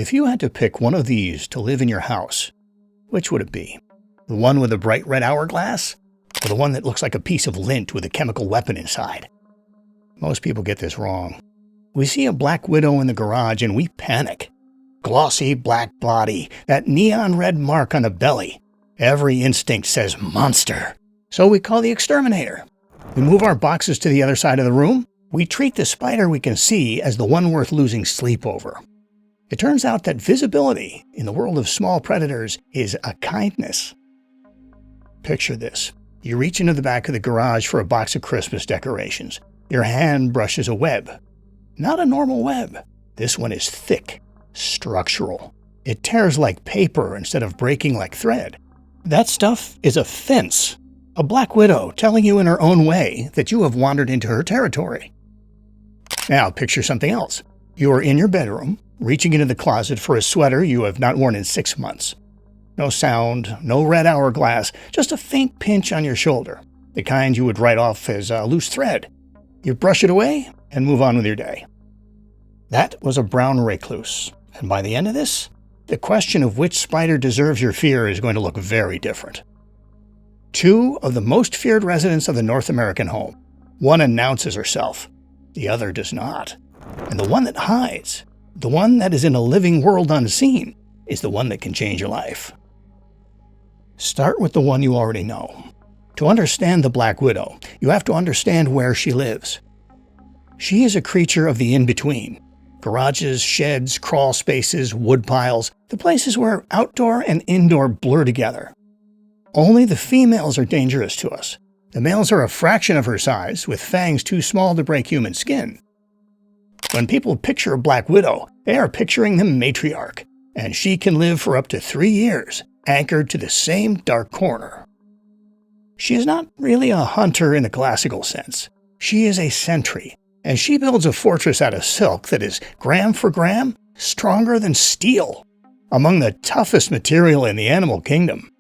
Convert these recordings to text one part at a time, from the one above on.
If you had to pick one of these to live in your house, which would it be? The one with the bright red hourglass? Or the one that looks like a piece of lint with a chemical weapon inside? Most people get this wrong. We see a black widow in the garage and we panic. Glossy black body, that neon red mark on the belly. Every instinct says monster. So we call the exterminator. We move our boxes to the other side of the room. We treat the spider we can see as the one worth losing sleep over. It turns out that visibility in the world of small predators is a kindness. Picture this. You reach into the back of the garage for a box of Christmas decorations. Your hand brushes a web. Not a normal web. This one is thick, structural. It tears like paper instead of breaking like thread. That stuff is a fence. A black widow telling you in her own way that you have wandered into her territory. Now picture something else. You are in your bedroom, reaching into the closet for a sweater you have not worn in 6 months. No sound, no red hourglass, just a faint pinch on your shoulder, the kind you would write off as a loose thread. You brush it away and move on with your day. That was a brown recluse, and by the end of this, the question of which spider deserves your fear is going to look very different. 2 of the most feared residents of the North American home. One announces herself, the other does not. And the one that hides, the one that is in a living world unseen, is the one that can change your life. Start with the one you already know. To understand the Black Widow, you have to understand where she lives. She is a creature of the in-between. Garages, sheds, crawl spaces, wood piles, the places where outdoor and indoor blur together. Only the females are dangerous to us. The males are a fraction of her size, with fangs too small to break human skin. When people picture a Black Widow, they are picturing the matriarch, and she can live for up to 3 years, anchored to the same dark corner. She is not really a hunter in the classical sense. She is a sentry, and she builds a fortress out of silk that is, gram for gram, stronger than steel, among the toughest material in the animal kingdom.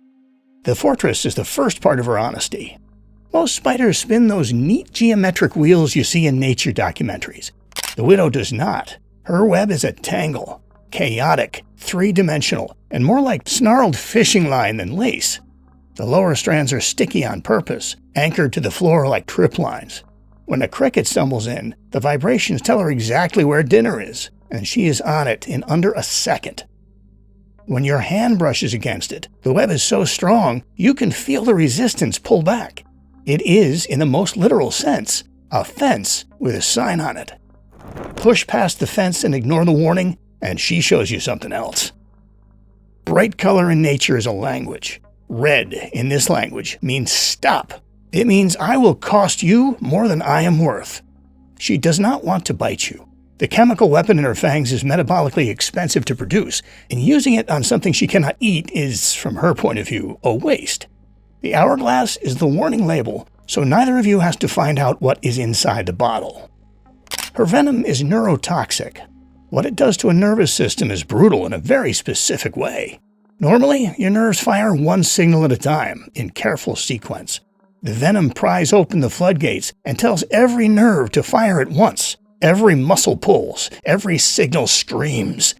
The fortress is the first part of her honesty. Most spiders spin those neat geometric wheels you see in nature documentaries. The widow does not. Her web is a tangle, chaotic, 3-dimensional, and more like snarled fishing line than lace. The lower strands are sticky on purpose, anchored to the floor like trip lines. When a cricket stumbles in, the vibrations tell her exactly where dinner is, and she is on it in under a second. When your hand brushes against it, the web is so strong you can feel the resistance pull back. It is, in the most literal sense, a fence with a sign on it. Push past the fence and ignore the warning, and she shows you something else. Bright color in nature is a language. Red, in this language, means stop. It means I will cost you more than I am worth. She does not want to bite you. The chemical weapon in her fangs is metabolically expensive to produce, and using it on something she cannot eat is, from her point of view, a waste. The hourglass is the warning label, so neither of you has to find out what is inside the bottle. Her venom is neurotoxic. What it does to a nervous system is brutal in a very specific way. Normally, your nerves fire one signal at a time, in careful sequence. The venom pries open the floodgates and tells every nerve to fire at once. Every muscle pulls, every signal screams.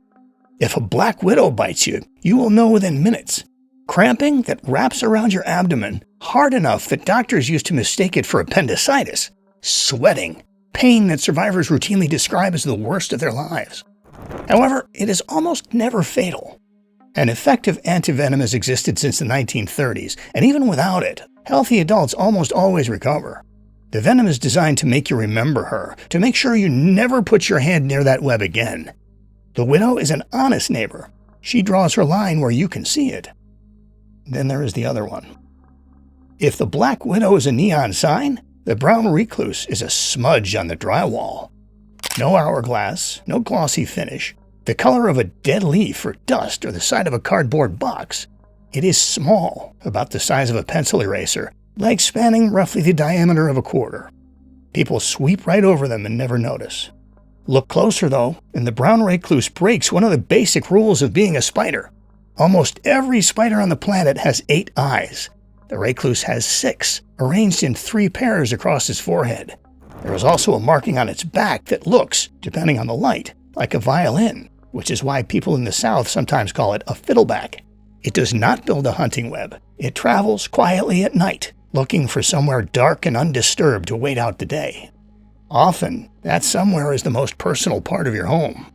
If a Black Widow bites you, you will know within minutes. Cramping that wraps around your abdomen, hard enough that doctors used to mistake it for appendicitis. Sweating, pain that survivors routinely describe as the worst of their lives. However, it is almost never fatal. An effective antivenom has existed since the 1930s, and even without it, healthy adults almost always recover. The venom is designed to make you remember her, to make sure you never put your hand near that web again. The widow is an honest neighbor. She draws her line where you can see it. Then there is the other one. If the Black Widow is a neon sign, the brown recluse is a smudge on the drywall. No hourglass, no glossy finish, the color of a dead leaf or dust or the side of a cardboard box. It is small, about the size of a pencil eraser, legs spanning roughly the diameter of a quarter. People sweep right over them and never notice. Look closer though, and the brown recluse breaks one of the basic rules of being a spider. Almost every spider on the planet has 8 eyes. The recluse has 6, arranged in 3 pairs across its forehead. There is also a marking on its back that looks, depending on the light, like a violin. which is why people in the South sometimes call it a fiddleback. It does not build a hunting web. It travels quietly at night, looking for somewhere dark and undisturbed to wait out the day. Often, that somewhere is the most personal part of your home.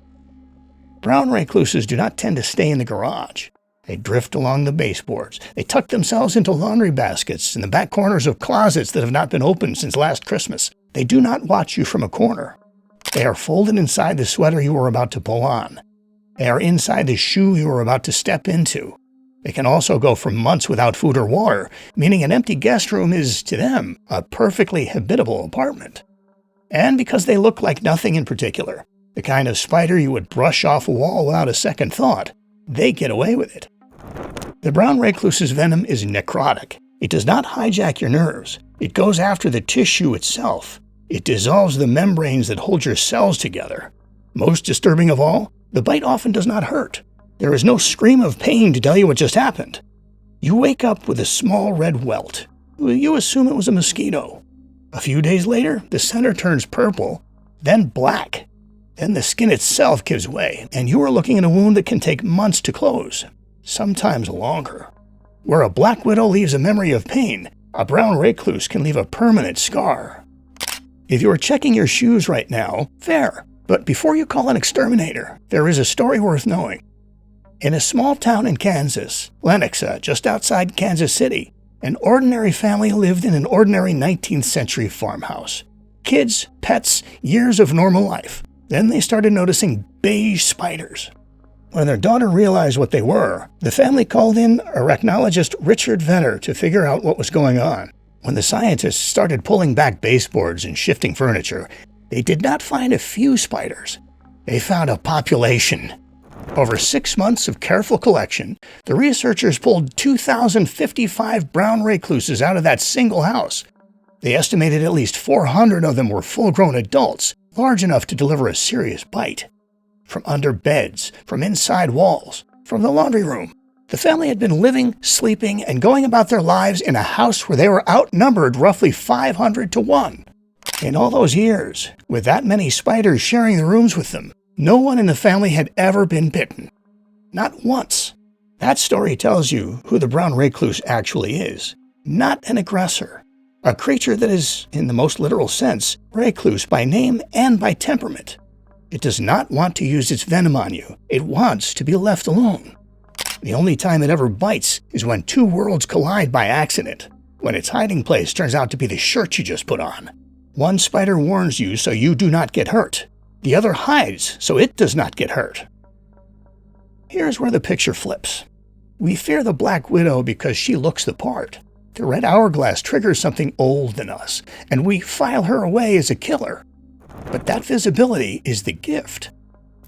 Brown recluses do not tend to stay in the garage. They drift along the baseboards. They tuck themselves into laundry baskets in the back corners of closets that have not been opened since last Christmas. They do not watch you from a corner. They are folded inside the sweater you are about to pull on. They are inside the shoe you are about to step into. They can also go for months without food or water, meaning an empty guest room is, to them, a perfectly habitable apartment. And because they look like nothing in particular, the kind of spider you would brush off a wall without a second thought, they get away with it. The brown recluse's venom is necrotic. It does not hijack your nerves. It goes after the tissue itself. It dissolves the membranes that hold your cells together. Most disturbing of all, the bite often does not hurt. There is no scream of pain to tell you what just happened. You wake up with a small red welt. You assume it was a mosquito. A few days later, the center turns purple, then black. Then the skin itself gives way, and you are looking at a wound that can take months to close, sometimes longer. Where a black widow leaves a memory of pain, a brown recluse can leave a permanent scar. If you are checking your shoes right now, fair. But before you call an exterminator, there is a story worth knowing. In a small town in Kansas, Lenexa, just outside Kansas City, an ordinary family lived in an ordinary 19th century farmhouse. Kids, pets, years of normal life. Then they started noticing beige spiders. When their daughter realized what they were, the family called in arachnologist Richard Venner to figure out what was going on. When the scientists started pulling back baseboards and shifting furniture, they did not find a few spiders. They found a population. Over 6 months of careful collection, the researchers pulled 2,055 brown recluses out of that single house. They estimated at least 400 of them were full-grown adults, large enough to deliver a serious bite. From under beds, from inside walls, from the laundry room. The family had been living, sleeping, and going about their lives in a house where they were outnumbered roughly 500 to 1. In all those years, with that many spiders sharing the rooms with them, no one in the family had ever been bitten. Not once. That story tells you who the brown recluse actually is. Not an aggressor. A creature that is, in the most literal sense, recluse by name and by temperament. It does not want to use its venom on you. It wants to be left alone. The only time it ever bites is when two worlds collide by accident, when its hiding place turns out to be the shirt you just put on. One spider warns you so you do not get hurt. The other hides so it does not get hurt. Here's where the picture flips. We fear the black widow because she looks the part. The red hourglass triggers something old in us, and we file her away as a killer. But that visibility is the gift.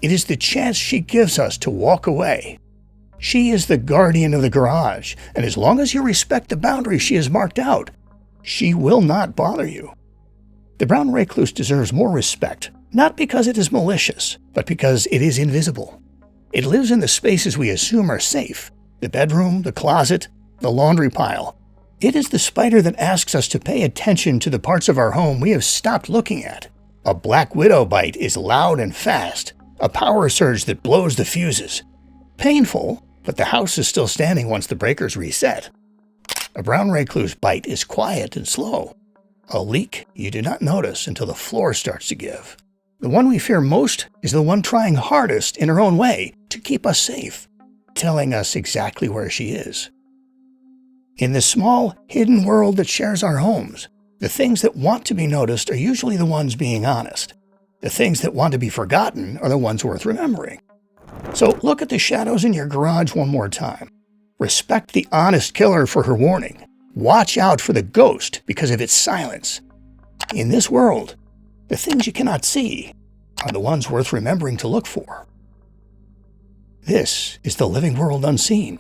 It is the chance she gives us to walk away. She is the guardian of the garage, and as long as you respect the boundaries she has marked out, she will not bother you. The brown recluse deserves more respect, not because it is malicious, but because it is invisible. It lives in the spaces we assume are safe, the bedroom, the closet, the laundry pile. It is the spider that asks us to pay attention to the parts of our home we have stopped looking at. A black widow bite is loud and fast, a power surge that blows the fuses. Painful, but the house is still standing once the breakers reset. A brown recluse bite is quiet and slow. A leak you do not notice until the floor starts to give. The one we fear most is the one trying hardest in her own way to keep us safe, telling us exactly where she is. In the small, hidden world that shares our homes, the things that want to be noticed are usually the ones being honest. The things that want to be forgotten are the ones worth remembering. So look at the shadows in your garage one more time. Respect the honest killer for her warning. Watch out for the ghost because of its silence. In this world, the things you cannot see are the ones worth remembering to look for. This is the living world unseen.